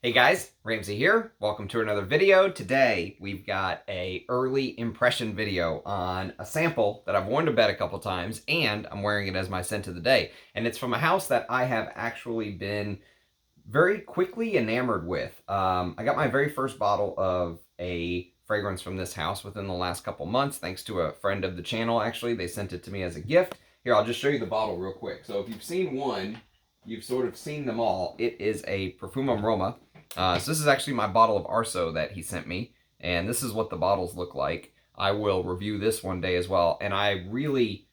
Hey guys, Ramsey here. Welcome to another video. Today we've got a early impression video on a sample that I've worn to bed a couple times, and I'm wearing it as my scent of the day. And it's from a house that I have actually been very quickly enamored with. I got my very first bottle of a fragrance from this house within the last couple months, thanks to a friend of the channel. Actually, they sent it to me as a gift. Here, I'll just show you the bottle real quick. So if you've seen one, you've sort of seen them all. It is a Profumum Roma. So this is actually my bottle of Arso that he sent me, and this is what the bottles look like. I will review this one day as well, and I really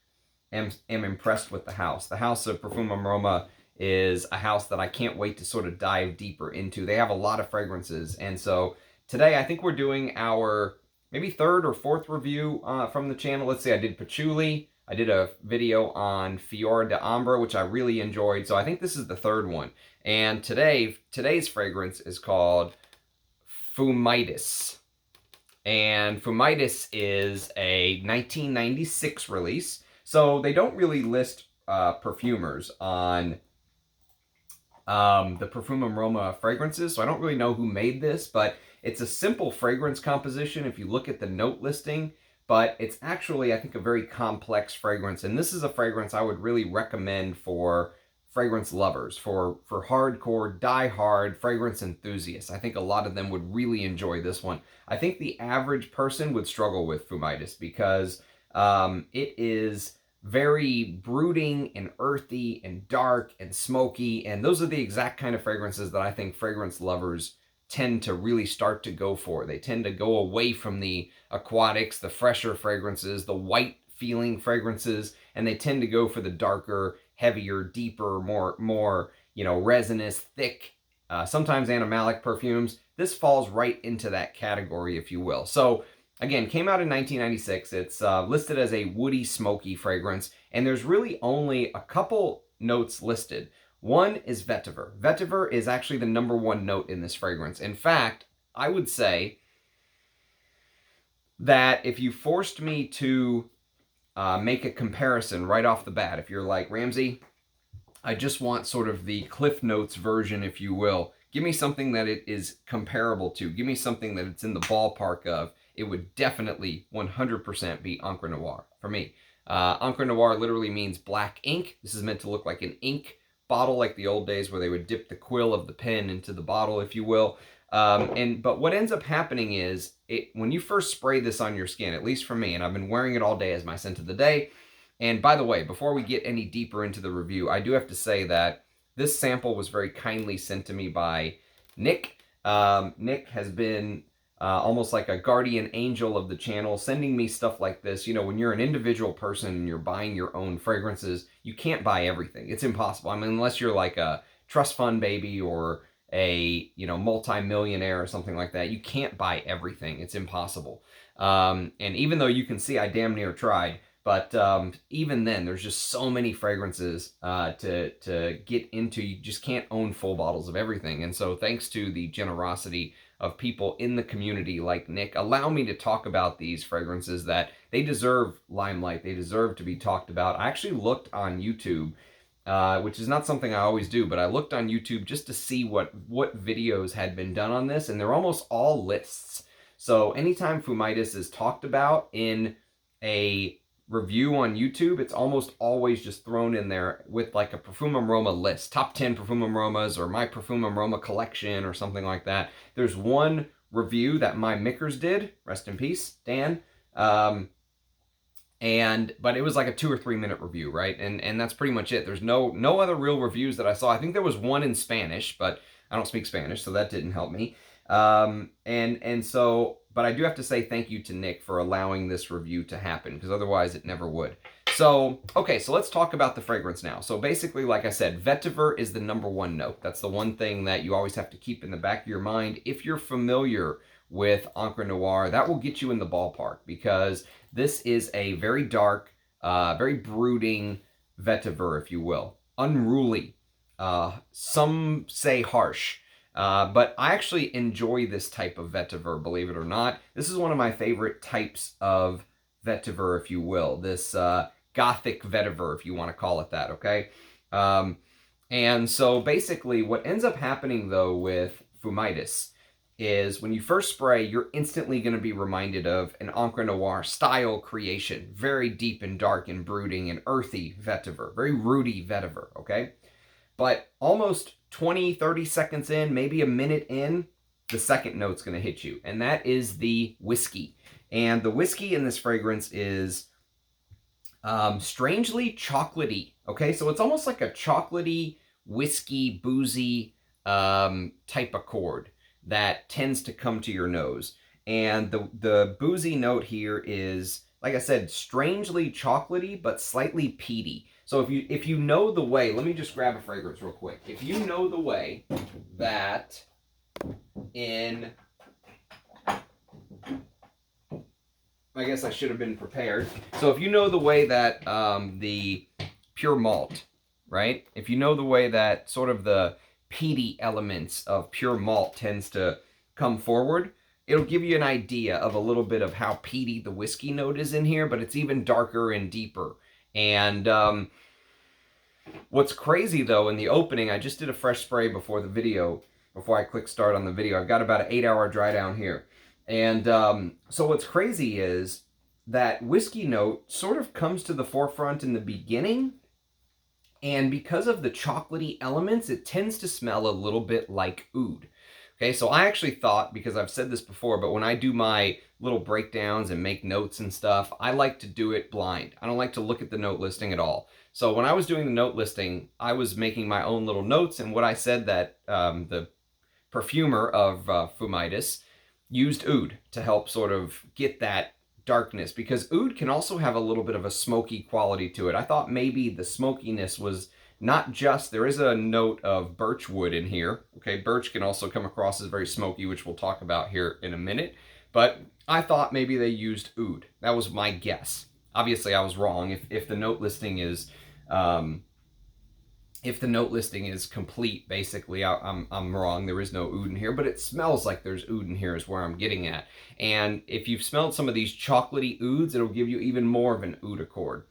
am impressed with the house. The house of Profumum Roma is a house that I can't wait to sort of dive deeper into. They have a lot of fragrances, and so today I think we're doing our maybe third or fourth review from the channel. Let's see, I did patchouli. I did a video on Fiora de Ambra, which I really enjoyed. So I think this is the third one. And today's fragrance is called Fumidus. And Fumidus is a 1996 release. So they don't really list perfumers on the Profumum Roma fragrances. So I don't really know who made this, but it's a simple fragrance composition if you look at the note listing. But it's actually, I think, a very complex fragrance. And this is a fragrance I would really recommend for fragrance lovers, for hardcore, die-hard fragrance enthusiasts. I think a lot of them would really enjoy this one. I think the average person would struggle with Fumidus because it is very brooding and earthy and dark and smoky. And those are the exact kind of fragrances that I think fragrance lovers tend to really start to go for. They tend to go away from the aquatics, the fresher fragrances, the white feeling fragrances, and they tend to go for the darker, heavier, deeper, more resinous, thick, sometimes animalic perfumes. This falls right into that category, if you will. So again, came out in 1996. It's listed as a woody, smoky fragrance, and there's really only a couple notes listed. One is vetiver. Vetiver is actually the #1 note in this fragrance. In fact, I would say that if you forced me to make a comparison right off the bat, if you're like, Ramsey, I just want sort of the Cliff Notes version, if you will. Give me something that it is comparable to. Give me something that it's in the ballpark of. It would definitely 100% be Encre Noire for me. Encre Noire literally means black ink. This is meant to look like an ink bottle, like the old days where they would dip the quill of the pen into the bottle, if you will. But what ends up happening is, when you first spray this on your skin, at least for me, and I've been wearing it all day as my scent of the day. And by the way, before we get any deeper into the review, I do have to say that this sample was very kindly sent to me by Nick. Nick has been almost like a guardian angel of the channel, sending me stuff like this. You know, when you're an individual person and you're buying your own fragrances, you can't buy everything. It's impossible. I mean, unless you're like a trust fund baby or a multi-millionaire or something like that, you can't buy everything. It's impossible. And even though you can see I damn near tried, but even then, there's just so many fragrances to get into. You just can't own full bottles of everything. And so thanks to the generosity of people in the community like Nick, allow me to talk about these fragrances that they deserve limelight. They deserve to be talked about. I actually looked on YouTube, which is not something I always do, but I looked on YouTube just to see what videos had been done on this, and they're almost all lists. So anytime Fumidus is talked about in a review on YouTube, it's almost always just thrown in there with like a Profumum Roma list, top 10 Profumum Romas, or my Profumum Roma collection, or something like that. There's one review that my Mickers did, rest in peace, Dan, but it was like a 2 or 3 minute review, right? And that's pretty much it. There's no other real reviews that I saw. I think there was one in Spanish, but I don't speak Spanish, so that didn't help me. But I do have to say thank you to Nick for allowing this review to happen, because otherwise it never would. So, okay, so let's talk about the fragrance now. So basically, like I said, vetiver is the #1 note. That's the one thing that you always have to keep in the back of your mind. If you're familiar with Encre Noire, that will get you in the ballpark, because this is a very dark, very brooding vetiver, if you will. Unruly. Some say harsh. But I actually enjoy this type of vetiver, believe it or not. This is one of my favorite types of vetiver, if you will. This gothic vetiver, if you want to call it that, okay? And so basically what ends up happening, though, with Fumidus is when you first spray, you're instantly going to be reminded of an Encre Noire style creation. Very deep and dark and brooding and earthy vetiver. Very rooty vetiver, okay? But almost 20, 30 seconds in, maybe a minute in, the second note's going to hit you. And that is the whiskey. And the whiskey in this fragrance is strangely chocolatey, okay? So it's almost like a chocolatey, whiskey, boozy type accord that tends to come to your nose. And the boozy note here is, like I said, strangely chocolatey, but slightly peaty. So if you know the way, let me just grab a fragrance real quick. If you know the way that in, I guess I should have been prepared. So if you know the way that the pure malt, right? If you know the way that sort of the peaty elements of pure malt tends to come forward, it'll give you an idea of a little bit of how peaty the whiskey note is in here, but it's even darker and deeper. And what's crazy though, in the opening, I just did a fresh spray before the video, before I click start on the video. I've got about an 8-hour dry down here. And so what's crazy is that whiskey note sort of comes to the forefront in the beginning. And because of the chocolatey elements, it tends to smell a little bit like oud. Okay, so I actually thought, because I've said this before, but when I do my little breakdowns and make notes and stuff, I like to do it blind. I don't like to look at the note listing at all. So when I was doing the note listing, I was making my own little notes, and what I said that the perfumer of Fumidus used oud to help sort of get that darkness, because oud can also have a little bit of a smoky quality to it. I thought maybe the smokiness was not just, there is a note of birch wood in here. Okay, birch can also come across as very smoky, which we'll talk about here in a minute. But I thought maybe they used oud. That was my guess. Obviously, I was wrong. If the note listing is complete, basically, I'm wrong. There is no oud in here, but it smells like there's oud in here is where I'm getting at. And if you've smelled some of these chocolatey ouds, it'll give you even more of an oud accord.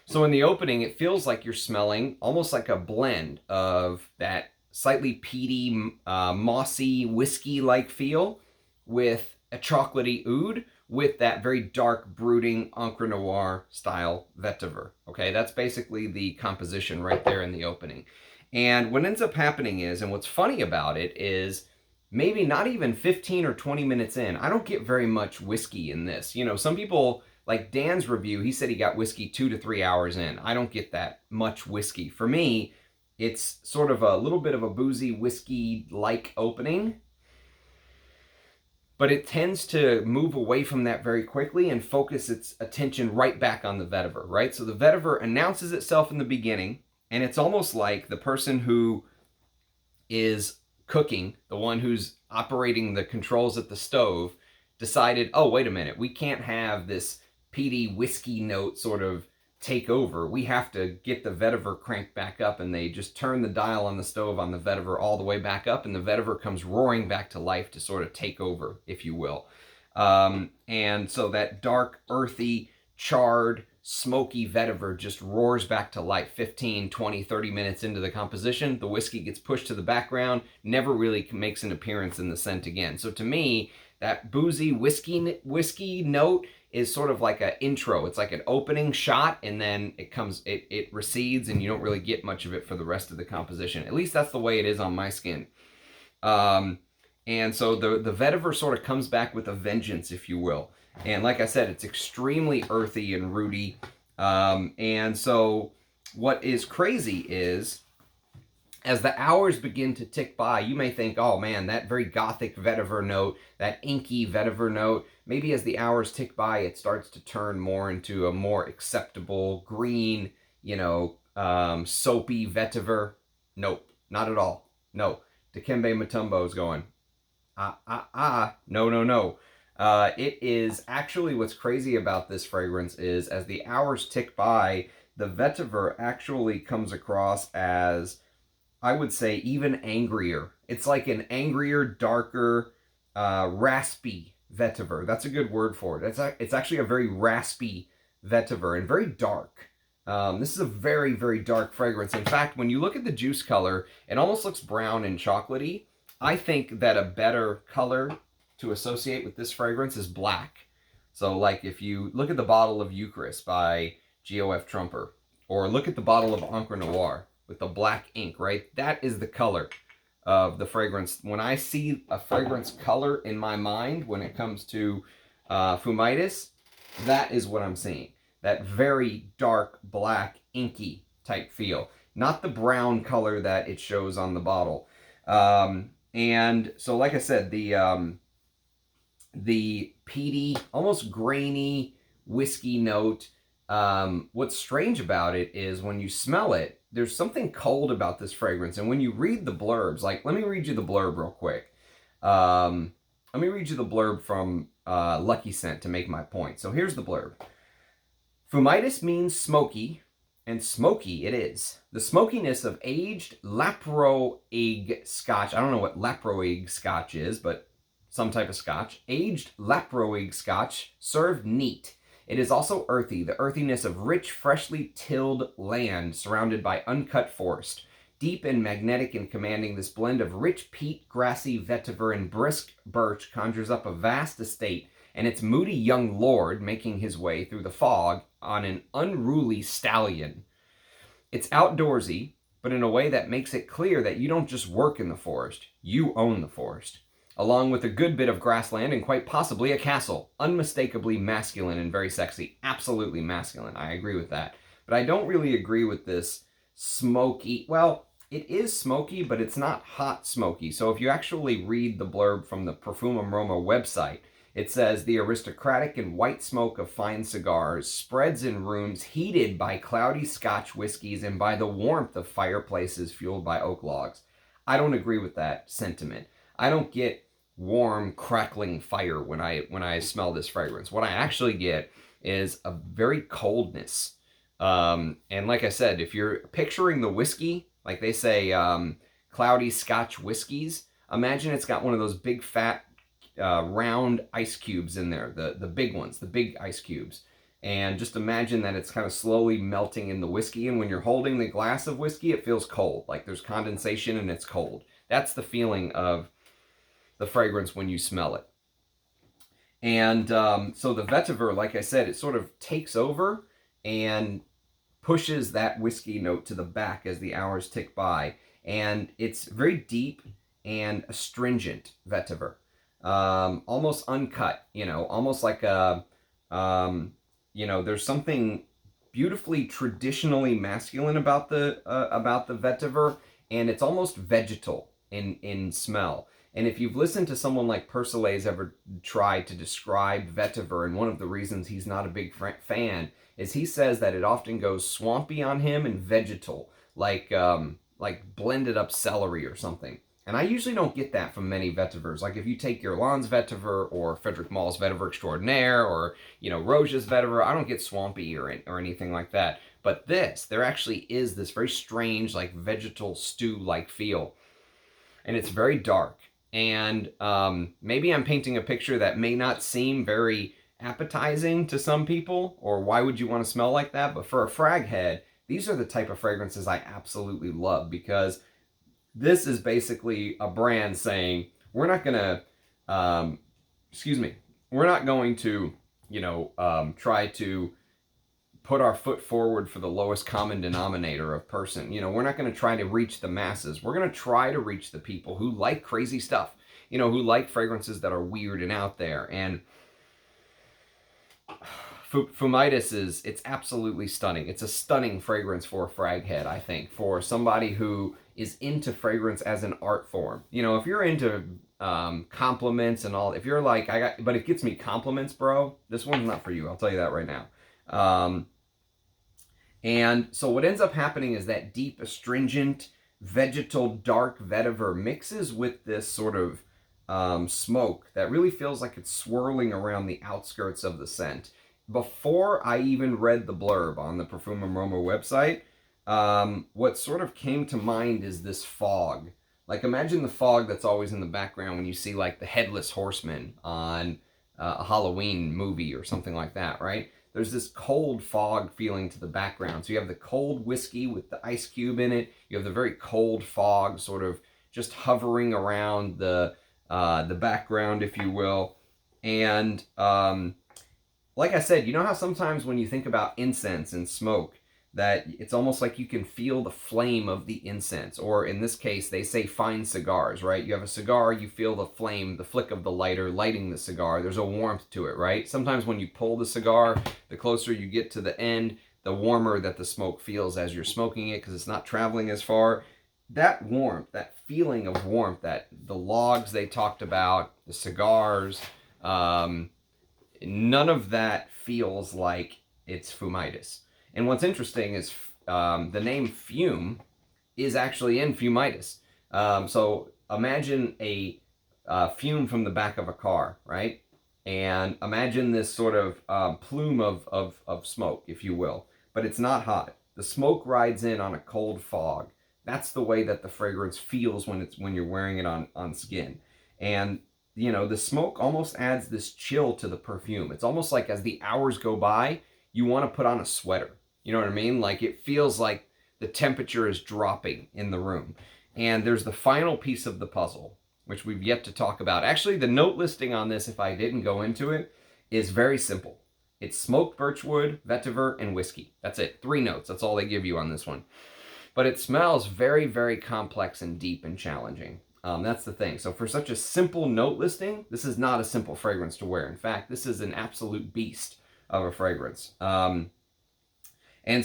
So in the opening, it feels like you're smelling almost like a blend of that slightly peaty, mossy, whiskey-like feel with a chocolatey oud, with that very dark, brooding Encre Noire style vetiver. Okay, that's basically the composition right there in the opening. And what ends up happening is, and what's funny about it is, maybe not even 15 or 20 minutes in, I don't get very much whiskey in this. You know, some people, like Dan's review, he said he got whiskey 2 to 3 hours in. I don't get that much whiskey. For me, it's sort of a little bit of a boozy whiskey-like opening, but it tends to move away from that very quickly and focus its attention right back on the vetiver, right? So the vetiver announces itself in the beginning, and it's almost like the person who is cooking, the one who's operating the controls at the stove, decided, oh, wait a minute, we can't have this peaty whiskey note sort of take over. We have to get the vetiver cranked back up, and they just turn the dial on the stove on the vetiver all the way back up, and the vetiver comes roaring back to life to sort of take over, if you will. And so that dark, earthy, charred, smoky vetiver just roars back to life 15, 20, 30 minutes into the composition. The whiskey gets pushed to the background, never really makes an appearance in the scent again. So to me, that boozy whiskey note is sort of like an intro. It's like an opening shot, and then it recedes, and you don't really get much of it for the rest of the composition. At least that's the way it is on my skin. And so the vetiver sort of comes back with a vengeance, if you will. And like I said, it's extremely earthy and rooty. And so what is crazy is, as the hours begin to tick by, you may think, oh man, that very gothic vetiver note, that inky vetiver note, maybe as the hours tick by, it starts to turn more into a more acceptable green, you know, soapy vetiver. Nope, not at all. No, Dikembe Mutombo is going, no. It is actually, what's crazy about this fragrance is, as the hours tick by, the vetiver actually comes across as, I would say, even angrier. It's like an angrier, darker, raspy vetiver. That's a good word for it. It's actually a very raspy vetiver and very dark. This is a very, very dark fragrance. In fact, when you look at the juice color, it almost looks brown and chocolatey. I think that a better color to associate with this fragrance is black. So like if you look at the bottle of Eucris by Geo F Trumper, or look at the bottle of Encre Noire with the black ink, right? That is the color of the fragrance. When I see a fragrance color in my mind when it comes to Fumidus, that is what I'm seeing. That very dark, black, inky type feel. Not the brown color that it shows on the bottle. And so, like I said, the peaty, almost grainy whiskey note. What's strange about it is when you smell it, there's something cold about this fragrance. And when you read the blurbs, like, let me read you the blurb real quick. Let me read you the blurb from Lucky Scent to make my point. So here's the blurb. Fumidus means smoky, and smoky it is. The smokiness of aged Laproig Scotch. I don't know what Laproig Scotch is, but some type of Scotch. Aged Laproig Scotch, served neat. It is also earthy, the earthiness of rich, freshly tilled land surrounded by uncut forest. Deep and magnetic and commanding, this blend of rich peat, grassy vetiver, and brisk birch conjures up a vast estate, and its moody young lord making his way through the fog on an unruly stallion. It's outdoorsy, but in a way that makes it clear that you don't just work in the forest, you own the forest. Along with a good bit of grassland and quite possibly a castle. Unmistakably masculine and very sexy. Absolutely masculine, I agree with that. But I don't really agree with this smoky, well, it is smoky, but it's not hot smoky. So if you actually read the blurb from the Profumum Roma website, it says, the aristocratic and white smoke of fine cigars spreads in rooms heated by cloudy Scotch whiskies and by the warmth of fireplaces fueled by oak logs. I don't agree with that sentiment. I don't get warm, crackling fire when I smell this fragrance. What I actually get is a very coldness. And like I said, if you're picturing the whiskey, like they say, cloudy Scotch whiskeys, imagine it's got one of those big fat round ice cubes in there, the big ones, the big ice cubes. And just imagine that it's kind of slowly melting in the whiskey, and when you're holding the glass of whiskey, it feels cold, like there's condensation and it's cold. That's the feeling of the fragrance when you smell it. And so the vetiver, like I said, it sort of takes over and pushes that whiskey note to the back as the hours tick by. And it's very deep and astringent vetiver. Almost uncut, almost like a, there's something beautifully traditionally masculine about the vetiver, and it's almost vegetal in smell. And if you've listened to someone like Persilet's ever tried to describe vetiver, and one of the reasons he's not a big fan is he says that it often goes swampy on him and vegetal, like blended up celery or something. And I usually don't get that from many vetivers. Like if you take Guerlain's vetiver or Frederic Mall's vetiver extraordinaire or, Roja's vetiver, I don't get swampy or anything like that. But there actually is this very strange, like vegetal stew-like feel. And it's very dark. And maybe I'm painting a picture that may not seem very appetizing to some people, or why would you want to smell like that? But for a frag head, these are the type of fragrances I absolutely love, because this is basically a brand saying, we're not going to, we're not going to, try to put our foot forward for the lowest common denominator of person. We're not going to try to reach the masses. We're going to try to reach the people who like crazy stuff, who like fragrances that are weird and out there. And Fumidus it's absolutely stunning. It's a stunning fragrance for a frag head, I think, for somebody who is into fragrance as an art form. If you're into compliments and all, if you're like, but it gets me compliments, bro, this one's not for you. I'll tell you that right now. And so what ends up happening is that deep, astringent, vegetal, dark vetiver mixes with this sort of smoke that really feels like it's swirling around the outskirts of the scent. Before I even read the blurb on the Profumum Roma website, what sort of came to mind is this fog. Like, imagine the fog that's always in the background when you see, like, the Headless Horseman on a Halloween movie or something like that, right? There's this cold fog feeling to the background. So you have the cold whiskey with the ice cube in it. You have the very cold fog sort of just hovering around the background, if you will. And like I said, you know how sometimes when you think about incense and smoke, that it's almost like you can feel the flame of the incense, or in this case, they say fine cigars, right? You have a cigar, you feel the flame, the flick of the lighter lighting the cigar. There's a warmth to it, right? Sometimes when you pull the cigar, the closer you get to the end, the warmer that the smoke feels as you're smoking it, because it's not traveling as far. That warmth, that feeling of warmth, that the logs they talked about, the cigars, none of that feels like it's Fumidus. And what's interesting is the name fume is actually in Fumidus. So imagine a fume from the back of a car, right? And imagine this sort of plume of smoke, if you will. But it's not hot. The smoke rides in on a cold fog. That's the way that the fragrance feels when you're wearing it on skin. And you know, the smoke almost adds this chill to the perfume. It's almost like as the hours go by, you want to put on a sweater. You know what I mean? Like it feels like the temperature is dropping in the room. And there's the final piece of the puzzle, which we've yet to talk about. Actually, the note listing on this, if I didn't go into it, is very simple. It's smoked birchwood, vetiver, and whiskey. That's it. 3 notes. That's all they give you on this one. But it smells very, very complex and deep and challenging. That's the thing. So for such a simple note listing, this is not a simple fragrance to wear. In fact, this is an absolute beast of a fragrance. And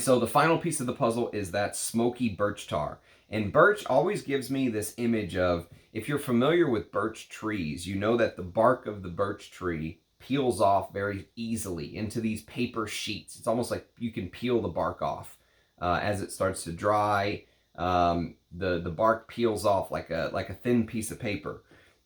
so the final piece of the puzzle is that smoky birch tar. And birch always gives me this image of, if you're familiar with birch trees, you know that the bark of the birch tree peels off very easily into these paper sheets. It's almost like you can peel the bark off as it starts to dry. The bark peels off like a thin piece of paper.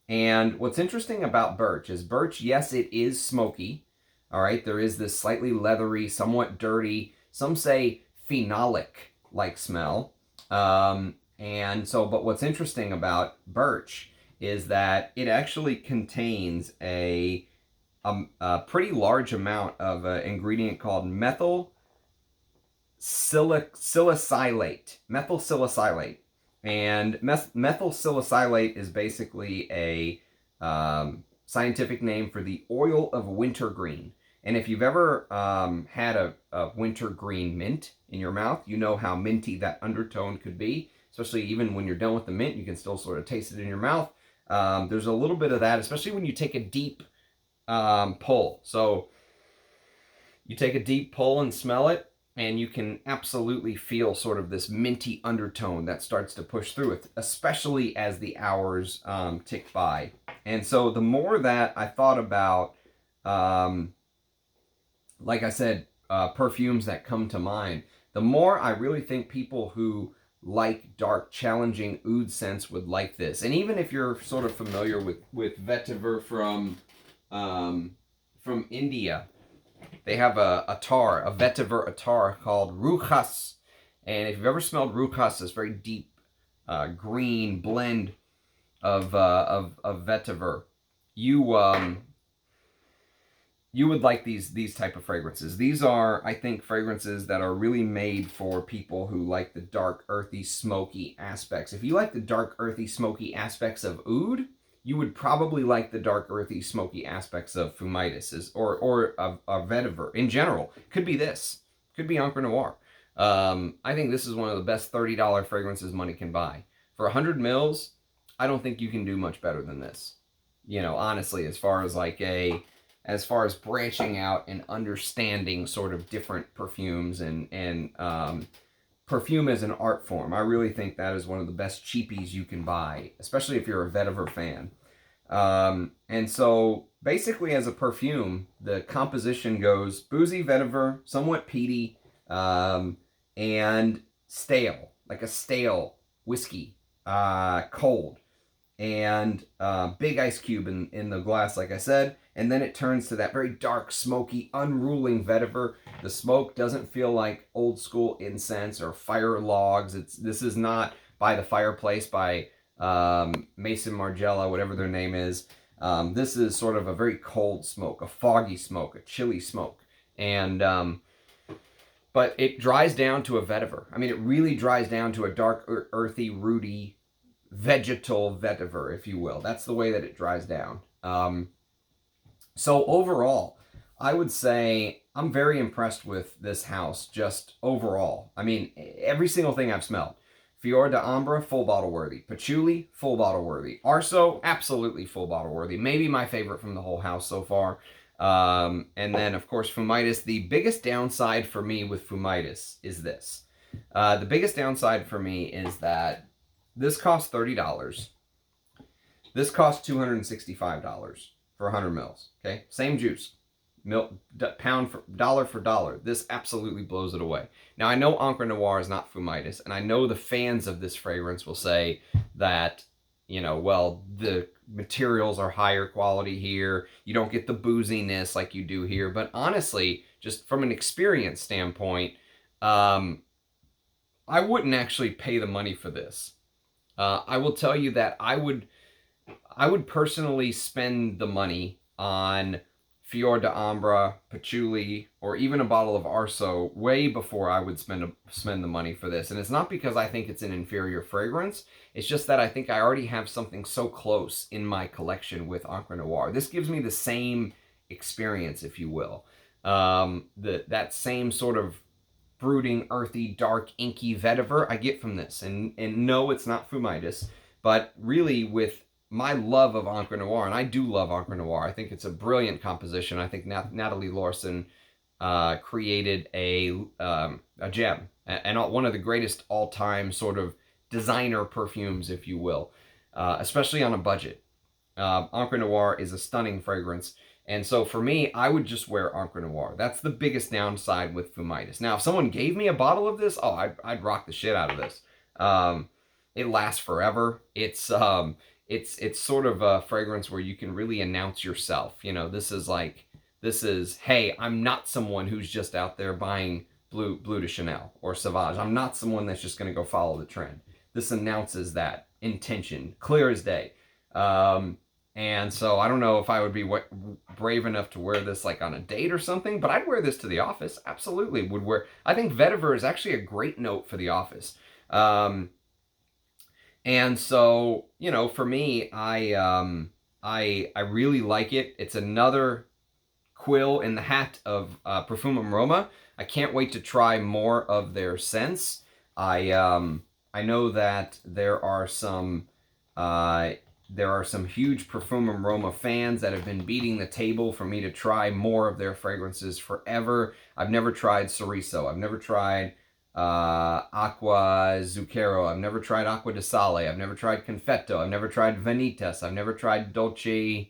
And what's interesting about birch is birch, yes, it is smoky. All right, there is this slightly leathery, somewhat dirty, some say phenolic-like smell. And so, but what's interesting about birch is that it actually contains a pretty large amount of an ingredient called methyl salicylate. Methyl salicylate. And methyl salicylate is basically a scientific name for the oil of wintergreen. And if you've ever had a wintergreen mint in your mouth, you know how minty that undertone could be. Especially even when you're done with the mint, you can still sort of taste it in your mouth. There's a little bit of that, especially when you take a deep pull. So you take a deep pull and smell it, and you can absolutely feel sort of this minty undertone that starts to push through it, especially as the hours tick by. And so the more that I thought about, like I said, perfumes that come to mind, the more I really think people who like dark, challenging oud scents would like this. And even if you're sort of familiar with vetiver from India, they have a vetiver attar called ruchas. And if you've ever smelled ruchas, this very deep green blend of vetiver, you would like these type of fragrances. These are, I think, fragrances that are really made for people who like the dark, earthy, smoky aspects. If you like the dark, earthy, smoky aspects of oud, you would probably like the dark, earthy, smoky aspects of Fumidus or of vetiver in general. Could be this. Could be Encre Noire. I think this is one of the best $30 fragrances money can buy. For 100 mils, I don't think you can do much better than this. You know, honestly, as far as branching out and understanding sort of different perfumes and perfume as an art form. I really think that is one of the best cheapies you can buy, especially if you're a vetiver fan. And so basically as a perfume, the composition goes boozy vetiver, somewhat peaty, and stale, like a stale whiskey, cold, and big ice cube in the glass, like I said. And then it turns to that very dark, smoky, unruling vetiver. The smoke doesn't feel like old school incense or fire logs. This is not by the fireplace by Mason Margiela, whatever their name is. This is sort of a very cold smoke, a foggy smoke, a chilly smoke. And but it dries down to a vetiver. I mean, it really dries down to a dark, earthy, rooty vegetal vetiver, if you will. That's the way that it dries down. So overall, I would say I'm very impressed with this house, just overall. I mean, every single thing I've smelled. Fior d'Ambra, full bottle worthy. Patchouli, full bottle worthy. Arso, absolutely full bottle worthy. Maybe my favorite from the whole house so far. And then, of course, Fumidus. The biggest downside for me with Fumidus is this. The biggest downside for me is that this costs $30. This costs $265 for 100 mils. Okay, same juice. Pound for dollar. This absolutely blows it away. Now, I know Encre Noire is not Fumidus, and I know the fans of this fragrance will say that, you know, well, the materials are higher quality here. You don't get the booziness like you do here. But honestly, just from an experience standpoint, I wouldn't actually pay the money for this. I will tell you that I would personally spend the money on Fior d'Ambra, Patchouli, or even a bottle of Arso way before I would spend the money for this. And it's not because I think it's an inferior fragrance. It's just that I think I already have something so close in my collection with Encre Noire. This gives me the same experience, if you will. That same sort of brooding, earthy, dark, inky vetiver I get from this. And no, it's not Fumidus, but really with my love of Encre Noire, and I do love Encre Noire. I think it's a brilliant composition. I think Natalie Larson created a gem, and one of the greatest all-time sort of designer perfumes, if you will, especially on a budget. Encre Noire is a stunning fragrance, and so for me, I would just wear Encre Noire. That's the biggest downside with Fumidus. Now, if someone gave me a bottle of this, oh, I'd rock the shit out of this. It lasts forever. It's sort of a fragrance where you can really announce yourself. You know, this is, hey, I'm not someone who's just out there buying Bleu de Chanel or Sauvage. I'm not someone that's just going to go follow the trend. This announces that intention, clear as day. And so I don't know if I would be brave enough to wear this like on a date or something, but I'd wear this to the office. Absolutely would wear. I think vetiver is actually a great note for the office. And so, you know, for me, I really like it. It's another quill in the hat of Profumum Roma. I can't wait to try more of their scents. I know that there are some huge Profumum Roma fans that have been beating the table for me to try more of their fragrances forever. I've never tried Cerezo. I've never tried Acqua Zucchero. I've never tried Acqua di Sale. I've never tried Confetto. I've never tried Vanitas. I've never tried Dolcis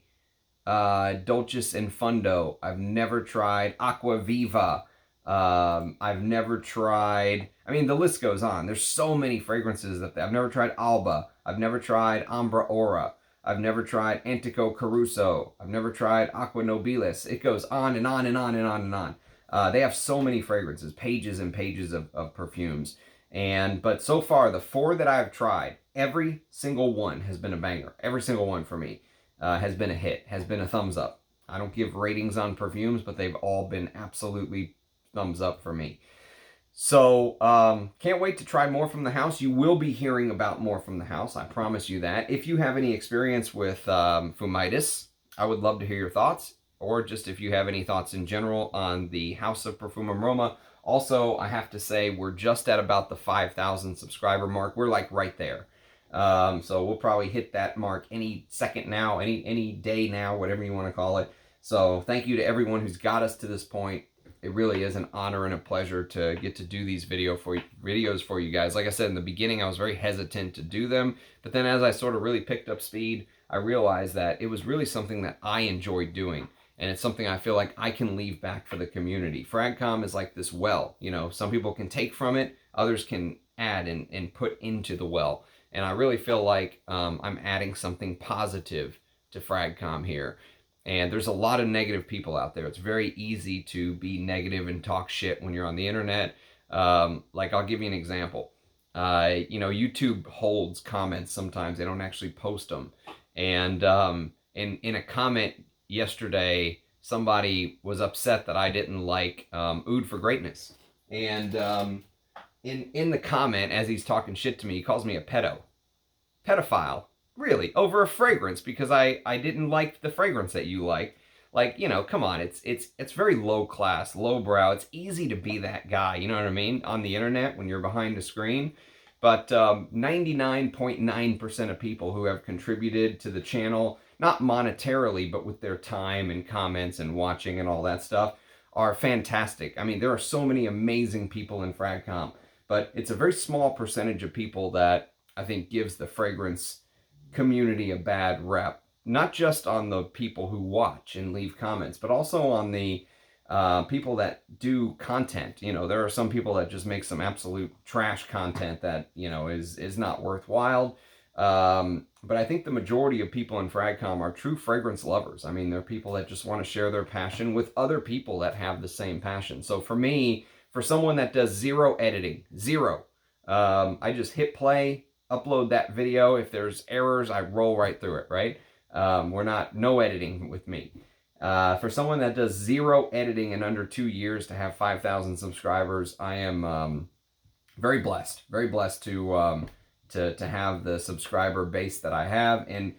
in Fundo. I've never tried Acqua Viva. I've never tried, I mean, the list goes on. There's so many fragrances that I've never tried Alba. I've never tried Ambra Ora. I've never tried Antico Caruso. I've never tried Aqua Nobilis. It goes on and on and on and on and on. They have so many fragrances, pages and pages of perfumes. But so far, the 4 that I've tried, every single one has been a banger. Every single one for me has been a hit, has been a thumbs up. I don't give ratings on perfumes, but they've all been absolutely thumbs up for me. So, can't wait to try more from the house. You will be hearing about more from the house. I promise you that. If you have any experience with Fumidus, I would love to hear your thoughts. Or just if you have any thoughts in general on the House of Profumum Roma. Also, I have to say, we're just at about the 5,000 subscriber mark. We're like right there. So we'll probably hit that mark any second now, any day now, whatever you want to call it. So thank you to everyone who's got us to this point. It really is an honor and a pleasure to get to do these videos for you guys. Like I said in the beginning, I was very hesitant to do them. But then as I sort of really picked up speed, I realized that it was really something that I enjoyed doing. And it's something I feel like I can leave back for the community. Fragcom is like this well. You know, some people can take from it. Others can add and put into the well. And I really feel like I'm adding something positive to Fragcom here. And there's a lot of negative people out there. It's very easy to be negative and talk shit when you're on the internet. Like, I'll give you an example. You know, YouTube holds comments sometimes. They don't actually post them. And in a comment yesterday, somebody was upset that I didn't like Oud for Greatness. And in the comment, as he's talking shit to me, he calls me a pedo. pedophile, really, over a fragrance because I didn't like the fragrance that you like. Like, you know, come on, it's very low class, low brow. It's easy to be that guy, you know what I mean, on the internet when you're behind a screen. But 99.9% of people who have contributed to the channel, not monetarily, but with their time and comments and watching and all that stuff, are fantastic. I mean, there are so many amazing people in FragComp, but it's a very small percentage of people that I think gives the fragrance community a bad rep. Not just on the people who watch and leave comments, but also on the people that do content. You know, there are some people that just make some absolute trash content that, you know, is not worthwhile. But I think the majority of people in FragCom are true fragrance lovers. I mean, they're people that just want to share their passion with other people that have the same passion. So for me, for someone that does zero editing, zero, I just hit play, upload that video. If there's errors, I roll right through it, right? No editing with me. For someone that does zero editing in under 2 years to have 5,000 subscribers, I am very blessed to have the subscriber base that I have, and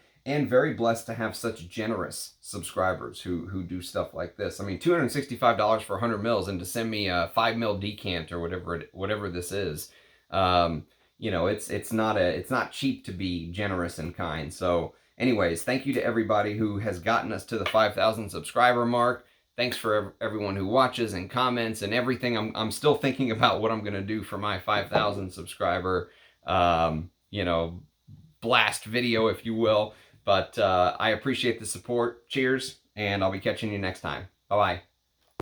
very blessed to have such generous subscribers who do stuff like this. I mean, $265 for 100 mils, and to send me a 5 mil decant or whatever this is. You know, it's not cheap to be generous and kind. So anyways, thank you to everybody who has gotten us to the 5,000 subscriber mark. Thanks for everyone who watches and comments and everything. I'm still thinking about what I'm going to do for my 5,000 subscriber, you know, blast video, if you will. But I appreciate the support. Cheers, and I'll be catching you next time. Bye-bye.